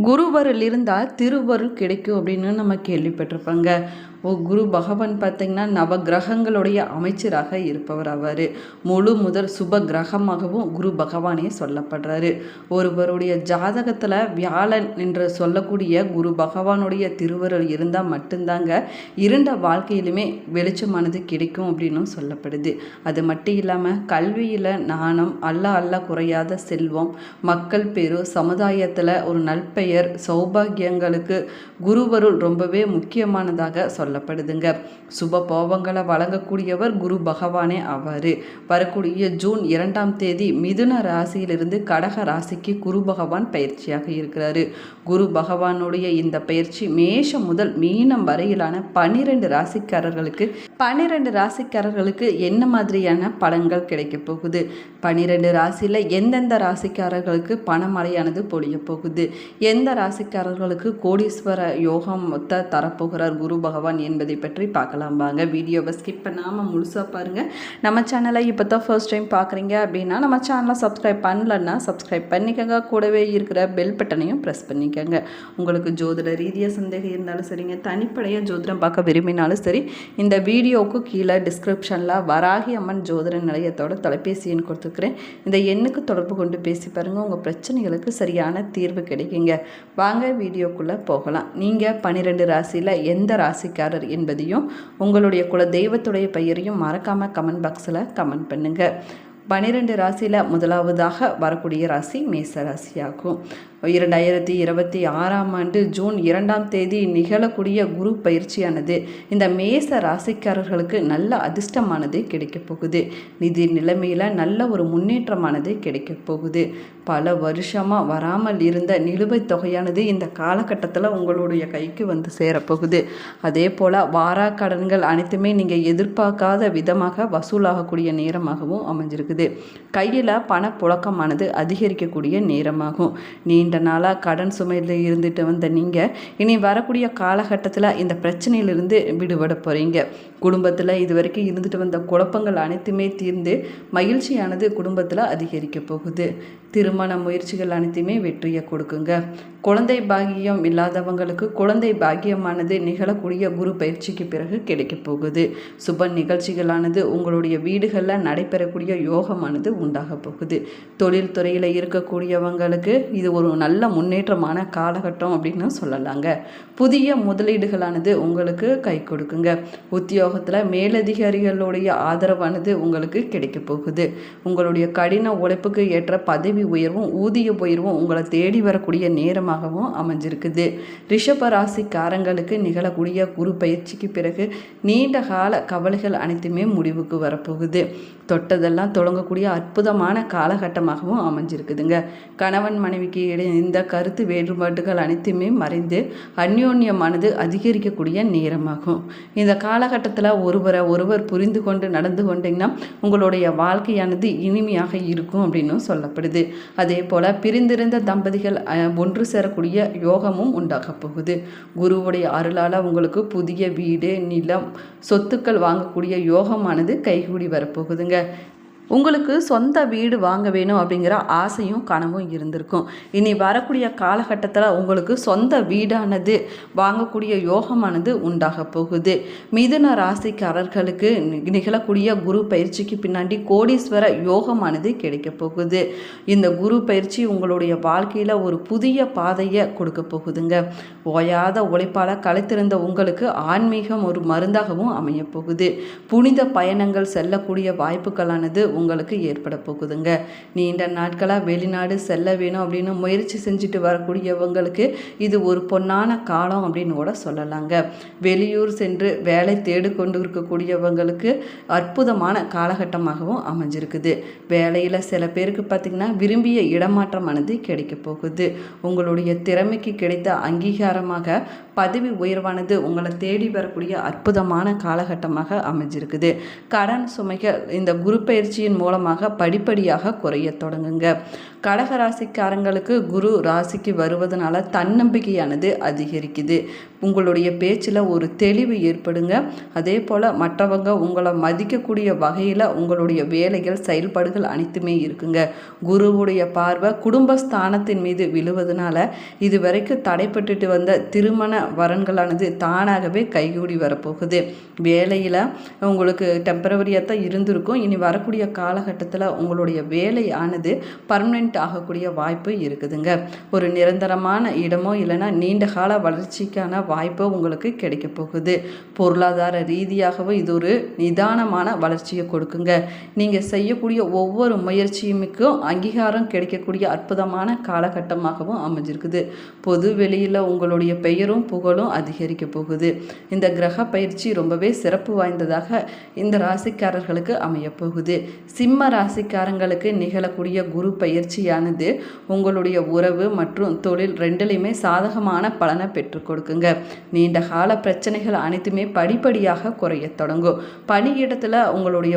குருவருள் இருந்தால் திருவருள் கிடைக்கும் அப்படின்னு நம்ம கேள்விப்பட்டிருப்பாங்க. குரு பகவான் பார்த்திங்கன்னா நவகிரகங்களுடைய அமைச்சராக இருப்பவர் ஆவார். முழு முதல் சுப கிரகமாகவும் குரு பகவானே சொல்லப்படுறாரு. ஒருவருடைய ஜாதகத்தில் வியாழன் என்று சொல்லக்கூடிய குரு பகவானுடைய திருவருள் இருந்தால் மட்டும்தாங்க இருண்ட வாழ்க்கையிலுமே வெளிச்சமானது கிடைக்கும் அப்படின்னும் சொல்லப்படுது. அது மட்டும் இல்லாமல் கல்வியில் நாணம் அல்ல குறையாத செல்வம், மக்கள் பேரு, சமுதாயத்தில் ஒரு நல்பெயர், சௌபாகியங்களுக்கு குருவருள் ரொம்பவே முக்கியமானதாக சொல்லப்படுதுங்க. சுப போவங்களை வழங்கக்கூடியவர் குரு பகவானே ஆவார். வரக்கூடிய ஜூன் 2ஆம் தேதி மிதுன ராசியிலிருந்து கடக ராசிக்கு குரு பகவான் பயிற்சியாக இருக்கிறாரு. குரு பகவானுடைய இந்த பயிற்சி மேஷம் முதல் மீனம் வரையிலான 12 ராசிக்காரர்களுக்கு என்ன மாதிரியான பலன்கள் கிடைக்க போகுது, 12 ராசியில் எந்தெந்த ராசிக்காரர்களுக்கு பணமழையானது பொழிய போகுது, எந்த ராசிக்காரர்களுக்கு கோடீஸ்வர யோகம் தரப்போகிறார் குரு பகவான் என்பதை பற்றி பார்க்கலாம். வாங்க வீடியோவை ஸ்கிப் பண்ணாமல் முழுசாக பாருங்கள். நம்ம சேனலை இப்போ தான் ஃபர்ஸ்ட் டைம் பார்க்குறீங்க அப்படின்னா நம்ம சேனலை சப்ஸ்கிரைப் பண்ணலன்னா சப்ஸ்கிரைப் பண்ணிக்கோங்க. கூடவே இருக்கிற பெல் பட்டனையும் ப்ரெஸ் பண்ணிக்கோங்க. உங்களுக்கு ஜோதிட ரீதியாக சந்தேகம் இருந்தாலும் சரிங்க, தனிப்படையாக ஜோதிடம் பார்க்க விரும்பினாலும் சரி, இந்த வீடியோவுக்கு கீழே டிஸ்கிரிப்ஷனில் வராகி அம்மன் ஜோதிட நிலையத்தோட தொலைபேசி எண் கொடுத்துருக்குறேன். இந்த எண்ணுக்கு தொடர்பு கொண்டு பேசி பாருங்கள். உங்கள் பிரச்சனைகளுக்கு சரியான தீர்வு கிடைக்குங்க. வாங்க வீடியோக்குள்ளே போகலாம். நீங்கள் 12 ராசியில் எந்த ராசிக்காரர் என்பதையும் உங்களுடைய குல தெய்வத்துடைய பெயரையும் மறக்காமல் கமெண்ட் பாக்ஸில் கமெண்ட் பண்ணுங்கள். 12 ராசியில் முதலாவதாக வரக்கூடிய ராசி மேச ராசியாகும். 2026ஆம் ஆண்டு ஜூன் 2ஆம் தேதி நிகழக்கூடிய குரு பயிற்சியானது இந்த மேச ராசிக்காரர்களுக்கு நல்ல அதிர்ஷ்டமானது கிடைக்க போகுது. நிதி நிலைமையில் நல்ல ஒரு முன்னேற்றமானது கிடைக்க போகுது. பல வருஷமாக வராமல் இருந்த நிலுவைத் தொகையானது இந்த காலகட்டத்தில் உங்களுடைய கைக்கு வந்து சேரப்போகுது. அதே போல் வாராக்கடன்கள் அனைத்துமே நீங்கள் எதிர்பார்க்காத விதமாக வசூலாகக்கூடிய நேரமாகவும் அமைஞ்சிருக்குது. கையில் பணப்புழக்கமானது அதிகரிக்கக்கூடிய நேரமாகும். நீண்ட நாளாக கடன் சுமையில் இருந்துட்டு வந்த நீங்கள் இனி வரக்கூடிய காலகட்டத்தில் இந்த பிரச்சனையிலிருந்து விடுபட போகிறீங்க. குடும்பத்தில் இது வரைக்கும் இருந்துட்டு வந்த குழப்பங்கள் அனைத்துமே தீர்ந்து மகிழ்ச்சியானது குடும்பத்தில் அதிகரிக்க போகுது. திருமண முயற்சிகள் அனைத்துமே வெற்றியை கொடுக்குங்க. குழந்தை பாக்கியம் இல்லாதவங்களுக்கு குழந்தை பாக்கியமானது நிகழக்கூடிய குரு பயிற்சிக்கு பிறகு கிடைக்க போகுது. சுப நிகழ்ச்சிகளானது உங்களுடைய வீடுகளில் நடைபெறக்கூடிய யோகமானது உண்டாக போகுது. தொழில் துறையில் இருக்கக்கூடியவங்களுக்கு இது ஒரு நல்ல முன்னேற்றமான காலகட்டம் அப்படின்னு சொல்லலாங்க. புதிய முதலீடுகளானது உங்களுக்கு கை கொடுக்குங்க. உத்தியோகத்தில் மேலதிகாரிகளுடைய ஆதரவானது உங்களுக்கு கிடைக்க போகுது. உங்களுடைய கடின உழைப்புக்கு ஏற்ற பதவி உயர்வும் ஊதிய உயர்வும் உங்களை தேடி வரக்கூடிய நேரமாகவும் அமைஞ்சிருக்குது. ரிஷப ராசிக்காரங்களுக்கு நிகழக்கூடிய குரு பயிற்சிக்கு பிறகு நீண்ட கால கவலைகள் அனைத்துமே முடிவுக்கு வரப்போகுது. தொட்டதெல்லாம் தொடங்கக்கூடிய அற்புதமான காலகட்டமாகவும் அமைஞ்சிருக்குதுங்க. கணவன் மனைவிக்கு இடையே இந்த கருத்து வேறுபாடுகள் அனைத்துமே மறைந்து அந்யோன்யமானது அதிகரிக்கக்கூடிய நேரமாகும். இந்த காலகட்டத்தில் ஒருவர் புரிந்து கொண்டு நடந்து கொண்டீங்கன்னா உங்களுடைய வாழ்க்கையானது இனிமையாக இருக்கும் அப்படின்னு சொல்லப்படுது. அதே போல் பிரிந்திருந்த தம்பதிகள் ஒன்று சேரக்கூடிய யோகமும் உண்டாக போகுது. குருவுடைய அருளால் உங்களுக்கு புதிய வீடு, நிலம், சொத்துக்கள் வாங்கக்கூடிய யோகமானது கைகூடி வரப்போகுதுங்க. உங்களுக்கு சொந்த வீடு வாங்க வேணும் அப்படிங்கிற ஆசையும் கனவும் இருந்திருக்கும். இனி வரக்கூடிய காலகட்டத்தில் உங்களுக்கு சொந்த வீடானது வாங்கக்கூடிய யோகமானது உண்டாக போகுது. மிதுன ராசிக்காரர்களுக்கு நிகழக்கூடிய குரு பயிற்சிக்கு பின்னாடி கோடீஸ்வர யோகமானது கிடைக்க போகுது. இந்த குரு பயிற்சி உங்களுடைய வாழ்க்கையில் ஒரு புதிய பாதையை கொடுக்க போகுதுங்க. ஓயாத உழைப்பால் களைத்திருந்த உங்களுக்கு ஆன்மீகம் ஒரு மருந்தாகவும் அமைய போகுது. புனித பயணங்கள் செல்லக்கூடிய வாய்ப்புகளானது உங்களுக்கு ஏற்பட போகுதுங்க. நீண்ட நாட்களாக வெளிநாடு செல்ல வேணும் அப்படின்னு முயற்சி செஞ்சுட்டு வரக்கூடியவங்களுக்கு இது ஒரு பொன்னான காலம் அப்படின்னு கூட சொல்லலாங்க. வெளியூர் சென்று வேலை தேடி கொண்டு இருக்கக்கூடியவங்களுக்கு அற்புதமான காலகட்டமாகவும் அமைஞ்சிருக்குது. வேலையில் சில பேருக்கு பார்த்திங்கன்னா விரும்பிய இடமாற்றமானது கிடைக்க போகுது. உங்களுடைய திறமைக்கு கிடைத்த அங்கீகாரமாக பதவி உயர்வானது உங்களை தேடி வரக்கூடிய அற்புதமான காலகட்டமாக அமைஞ்சிருக்குது. கடன் சுமைகள் இந்த குரு பயிற்சியின் மூலமாக படிப்படியாக குறைய தொடங்குங்க. கடகராசிக்காரங்களுக்கு குரு ராசிக்கு வருவதனால தன்னம்பிக்கையானது அதிகரிக்குது. உங்களுடைய பேச்சில் ஒரு தெளிவு ஏற்படுங்க. அதே போல் மற்றவங்க உங்களை மதிக்கக்கூடிய வகையில் உங்களுடைய வேலைகள் செயல்பாடுகள் அனைத்துமே இருக்குங்க. குருவுடைய பார்வை குடும்பஸ்தானத்தின் மீது விழுவதனால இதுவரைக்கும் தடைப்பட்டுட்டு வந்த திருமண வரன்களானது தானாகவே கைகூடி வரப்போகுது. வேலையில் உங்களுக்கு டெம்பரவரியாக தான் இருந்திருக்கும். இனி வரக்கூடிய காலகட்டத்தில் உங்களுடைய வேலையானது பர்மனெண்ட் ஆகக்கூடிய வாய்ப்பு இருக்குதுங்க. ஒரு நிரந்தரமான இடமோ இல்லைன்னா நீண்ட கால வளர்ச்சிக்கான வாய்ப்பு உங்களுக்கு கிடைக்க போகுது. பொருளாதார ரீதியாகவும் இது ஒரு நிதானமான வளர்ச்சியை கொடுக்குங்க. நீங்கள் செய்யக்கூடிய ஒவ்வொரு முயற்சியுமிக்கும் அங்கீகாரம் கிடைக்கக்கூடிய அற்புதமான காலகட்டமாகவும் அமைஞ்சிருக்குது. பொது வெளியில் உங்களுடைய பெயரும் புகழும் அதிகரிக்க போகுது. இந்த கிரக பயிற்சி ரொம்பவே சிறப்பு வாய்ந்ததாக இந்த ராசிக்காரர்களுக்கு அமையப்போகுது. சிம்ம ராசிக்காரங்களுக்கு நிகழக்கூடிய குரு பயிற்சியானது உங்களுடைய உறவு மற்றும் தொழில் ரெண்டுலையுமே சாதகமான பலனை பெற்றுக் கொடுக்குங்க. நீண்ட கால பிரச்சனைகள் அனைத்துமே படிப்படியாக குறைய தொடங்கும். பணியிடத்தில் உங்களுடைய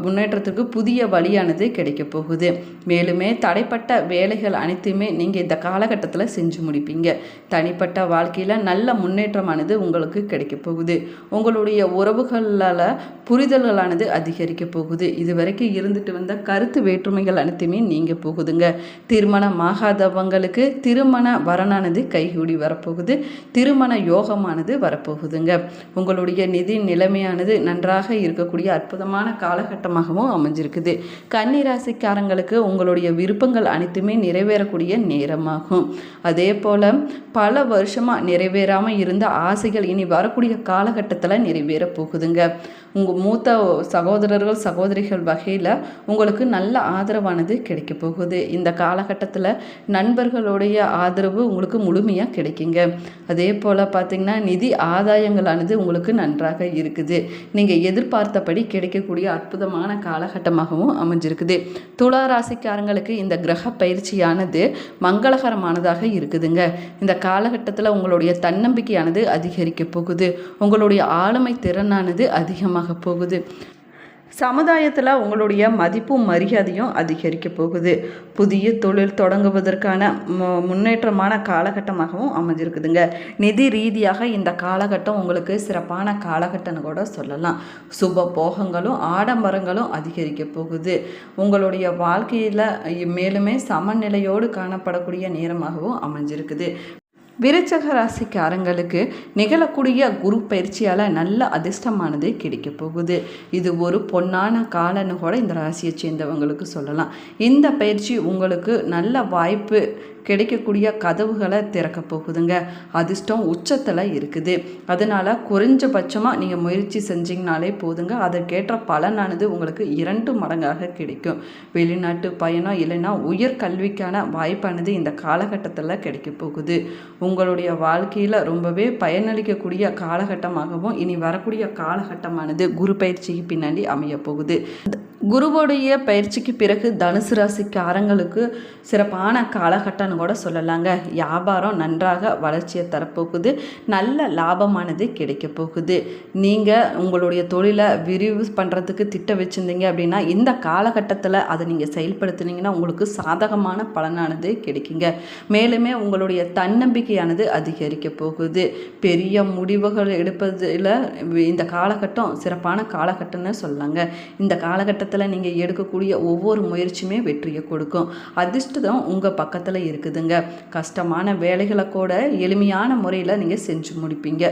முன்னேற்றத்துக்கு புதிய வழியானது கிடைக்க போகுது. மேலுமே தடைப்பட்ட வேலைகள் அனைத்துமே நீங்கள் இந்த காலகட்டத்தில் செஞ்சு முடிப்பீங்க. தனிப்பட்ட வாழ்க்கையில் நல்ல முன்னேற்றமானது உங்களுக்கு கிடைக்க போகுது. உங்களுடைய உறவுகளால் புரிதல்களானது அதிகரிக்க போகுது. இதுவரைக்கும் இருந்துட்டு வந்த கருத்து வேற்றுமைகள் அனைத்துமே நீங்க போகுதுங்க. திருமணமாகாதவங்களுக்கு திருமண வரனானது கைகூடி வரப்போகுது. திருமண யோகமானது வரப்போகுதுங்க. உங்களுடைய நிதி நிலைமையானது நன்றாக இருக்கக்கூடிய அற்புதமான காலகட்டமாகவும் அமைஞ்சிருக்குது. கன்னி ராசிக்காரங்களுக்கு உங்களுடைய விருப்பங்கள் அனைத்துமே நிறைவேறக்கூடிய நேரமாகும். அதே போல பல வருஷமாக நிறைவேறாமல் இருந்த ஆசைகள் இனி வரக்கூடிய காலகட்டத்தில் நிறைவேற போகுதுங்க. உங்கள் மூத்த சகோதரர்கள் சகோதரிகள் வகையில் உங்களுக்கு நல்ல ஆதரவானது கிடைக்க போகுது. இந்த காலகட்டத்தில் நண்பர்களுடைய ஆதரவு உங்களுக்கு முழுமையாக கிடைக்குங்க. அதே போல் பார்த்திங்கன்னா நிதி ஆதாயங்களானது உங்களுக்கு நன்றாக இருக்குது. நீங்கள் எதிர்பார்த்தபடி கிடைக்கக்கூடிய அற்புதமான காலகட்டமாகவும் அமைஞ்சிருக்குது. துலா ராசிக்காரங்களுக்கு இந்த கிரக பயிற்சியானது மங்களகரமானதாக இருக்குதுங்க. இந்த காலகட்டத்தில் உங்களுடைய தன்னம்பிக்கையானது அதிகரிக்க போகுது. உங்களுடைய ஆளுமை திறனானது அதிகமாக போகுது. சமுதாயத்தில் உங்களுடைய மதிப்பும் மரியாதையும் அதிகரிக்க போகுது. புதிய தொழில் தொடங்குவதற்கான முன்னேற்றமான காலகட்டமாகவும் அமைஞ்சிருக்குதுங்க. நிதி ரீதியாக இந்த காலகட்டம் உங்களுக்கு சிறப்பான காலகட்டம்னு கூட சொல்லலாம். சுப போகங்களும் ஆடம்பரங்களும் அதிகரிக்க போகுது. உங்களுடைய வாழ்க்கையில் மேலுமே சமநிலையோடு காணப்படக்கூடிய நேரமாகவும் அமைஞ்சிருக்குது. விருச்சக ராசிக்காரங்களுக்கு நிகழக்கூடிய குரு பயிற்சியால் நல்ல அதிர்ஷ்டமானது கிடைக்க போகுது. இது ஒரு பொன்னான காலன்னு கூட இந்த ராசியை சேர்ந்தவங்களுக்கு சொல்லலாம். இந்த பயிற்சி உங்களுக்கு நல்ல வாய்ப்பு கிடைக்கக்கூடிய கதவுகளை திறக்க போகுதுங்க. அதிர்ஷ்டம் உச்சத்தில் இருக்குது. அதனால் குறைஞ்சபட்சமாக நீங்கள் முயற்சி செஞ்சிங்கனாலே போதுங்க. அதற்கேற்ற பலனானது உங்களுக்கு 2 மடங்காக கிடைக்கும். வெளிநாட்டு பயணம் இல்லைன்னா உயர்கல்விக்கான வாய்ப்பானது இந்த காலகட்டத்தில் கிடைக்க போகுது. உங்களுடைய வாழ்க்கையில் ரொம்பவே பயனளிக்கக்கூடிய காலகட்டமாகவும் இனி வரக்கூடிய காலகட்டமானது குரு பயிற்சிக்கு பின்னாடி அமைய போகுது. குருவுடைய பயிற்சிக்கு பிறகு தனுசு ராசிக்காரங்களுக்கு சிறப்பான காலகட்டம்னு கூட சொல்லலாங்க. வியாபாரம் நன்றாக வளர்ச்சியை தரப்போகுது. நல்ல லாபமானது கிடைக்க போகுது. நீங்கள் உங்களுடைய தொழிலை விரிவு பண்ணுறதுக்கு திட்டம் வச்சுருந்தீங்க அப்படின்னா இந்த காலகட்டத்தில் அதை நீங்கள் செயல்படுத்தினீங்கன்னா உங்களுக்கு சாதகமான பலனானது கிடைக்குங்க. மேலுமே உங்களுடைய தன்னம்பிக்கையானது அதிகரிக்க போகுது. பெரிய முடிவுகள் எடுப்பதில் இந்த காலகட்டம் சிறப்பான காலகட்டம்னு சொல்லலாங்க. இந்த காலகட்டத்தில் நீங்கள் எடுக்கக்கூடிய ஒவ்வொரு முயற்சியுமே வெற்றியை கொடுக்கும். அதிர்ஷ்டம் உங்கள் பக்கத்தில் இருக்குதுங்க. கஷ்டமான வேலைகளை கூட எளிமையான முறையில் நீங்கள் செஞ்சு முடிப்பீங்க.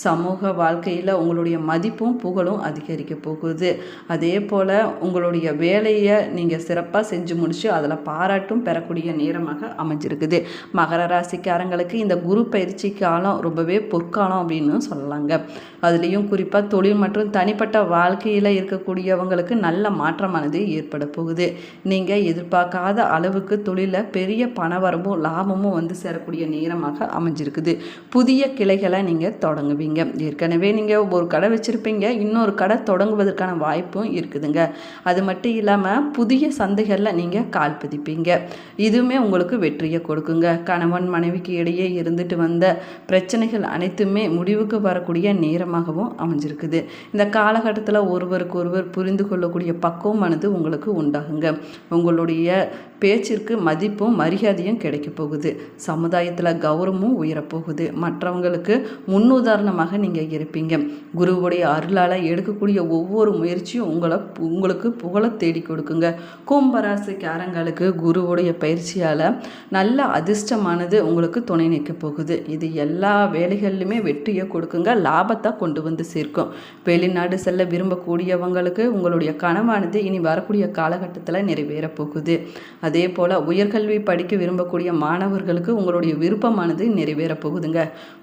சமூக வாழ்க்கையில் உங்களுடைய மதிப்பும் புகழும் அதிகரிக்க போகுது. அதே போல் உங்களுடைய வேலையை நீங்கள் சிறப்பாக செஞ்சு முடித்து அதில் பாராட்டும் பெறக்கூடிய நேரமாக அமைஞ்சிருக்குது. மகர ராசிக்காரங்களுக்கு இந்த குரு பயிற்சி காலம் ரொம்பவே பொற்காலம் அப்படின்னு சொல்லலாங்க. அதுலேயும் குறிப்பாக தொழில் மற்றும் தனிப்பட்ட வாழ்க்கையில் இருக்கக்கூடியவங்களுக்கு நல்ல மாற்றமானது ஏற்பட போகுது. நீங்கள் எதிர்பார்க்காத அளவுக்கு தொழிலில் பெரிய பணவரமும் லாபமும் வந்து சேரக்கூடிய நேரமாக அமைஞ்சிருக்குது. புதிய கிளைகளை நீங்கள் தொடங்குவீங்க. ஏற்கனவே நீங்கள் ஒரு கடை வச்சுருப்பீங்க, இன்னொரு கடை தொடங்குவதற்கான வாய்ப்பும் இருக்குதுங்க. அது மட்டும் இல்லாமல் புதிய சந்தைகளில் நீங்கள் கால் பதிப்பீங்க. இதுவுமே உங்களுக்கு வெற்றியை கொடுக்குங்க. கணவன் மனைவிக்கு இடையே இருந்துட்டு வந்த பிரச்சனைகள் அனைத்துமே முடிவுக்கு வரக்கூடிய நேரமாகவும் அமைஞ்சிருக்குது. இந்த காலகட்டத்தில் ஒருவருக்கு ஒருவர் புரிந்து கொள்ளக்கூடிய பக்குவமானது உங்களுக்கு உண்டாகுங்க. உங்களுடைய பேச்சிற்கு மதிப்பும் மரியாதையும் கிடைக்க போகுது. சமுதாயத்தில் கௌரவமும் உயரப்போகுது. மற்றவங்களுக்கு முன்னுதாரணமாக நீங்கள் இருப்பீங்க. குருவுடைய அருளால் எடுக்கக்கூடிய ஒவ்வொரு முயற்சியும் உங்களுக்கு புகழ தேடி கொடுக்குங்க. கும்பராசிக்காரங்களுக்கு குருவுடைய பயிற்சியால் நல்ல அதிர்ஷ்டமானது உங்களுக்கு துணை நிற்க போகுது. இது எல்லா வேலைகளிலுமே வெற்றியை கொடுக்குங்க, லாபத்தை கொண்டு வந்து சேர்க்கும். வெளிநாடு செல்ல விரும்பக்கூடியவங்களுக்கு உங்களுடைய கனவானது இனி வரக்கூடிய காலகட்டத்தில் நிறைவேற போகுது. அதே போல் உயர்கல்வி படிக்க விரும்பக்கூடிய மாணவர்களுக்கு உங்களுடைய விருப்பமானது நிறைவேற போகுதுங்க.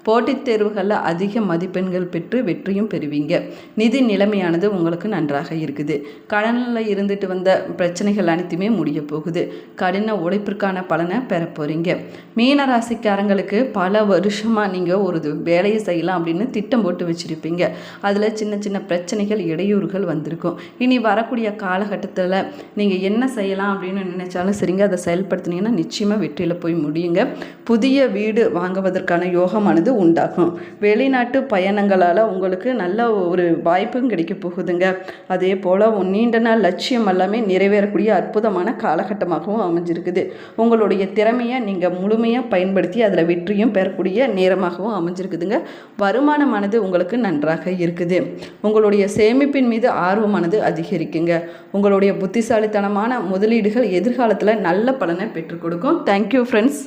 போட்டித் தேர்வுகளில் அதிக மதிப்பெண்கள் பெற்று வெற்றியும் பெறுவீங்க. நிதி நிலைமையானது உங்களுக்கு நன்றாக இருக்குது. கடனில் இருந்துட்டு வந்த பிரச்சனைகள் அனைத்துமே முடிய போகுது. கடின உழைப்பிற்கான பலனை பெற போகிறீங்க. மீன ராசிக்காரங்களுக்கு பல வருஷமாக நீங்கள் ஒரு வேலையை செய்யலாம் அப்படின்னு திட்டம் போட்டு வச்சுருப்பீங்க. அதில் சின்ன சின்ன பிரச்சனைகள் இடையூறுகள் வந்திருக்கும். இனி வரக்கூடிய காலகட்டத்தில் நீங்கள் என்ன செய்யலாம் அப்படின்னு நினைச்சாலும் சரிங்க, அதை செயல்படுத்தினீங்கன்னா நிச்சயமாக வெற்றியில் போய் முடியுங்க. புதிய வீடு வாங்குவதற்கான யோகமானது உண்டாகும். வெளிநாட்டு பயணங்களால் உங்களுக்கு நல்ல ஒரு வாய்ப்பும் கிடைக்க போகுதுங்க. அதே போல் நீண்ட நாள் லட்சியம் எல்லாமே நிறைவேறக்கூடிய அற்புதமான காலகட்டமாகவும் அமைஞ்சிருக்குது. உங்களுடைய திறமையை நீங்கள் முழுமையாக பயன்படுத்தி அதில் வெற்றியும் பெறக்கூடிய நேரமாகவும் அமைஞ்சிருக்குதுங்க. வருமானமானது உங்களுக்கு நன்றாக இருக்குது. உங்களுடைய சேமிப்பின் மீது ஆர்வமானது அதிகரிக்குங்க. உங்களுடைய புத்திசாலித்தனமான முதலீடுகள் எதிர்காலத்தில் நல்ல பலனை பெற்றுக் கொடுக்கும். Thank you friends.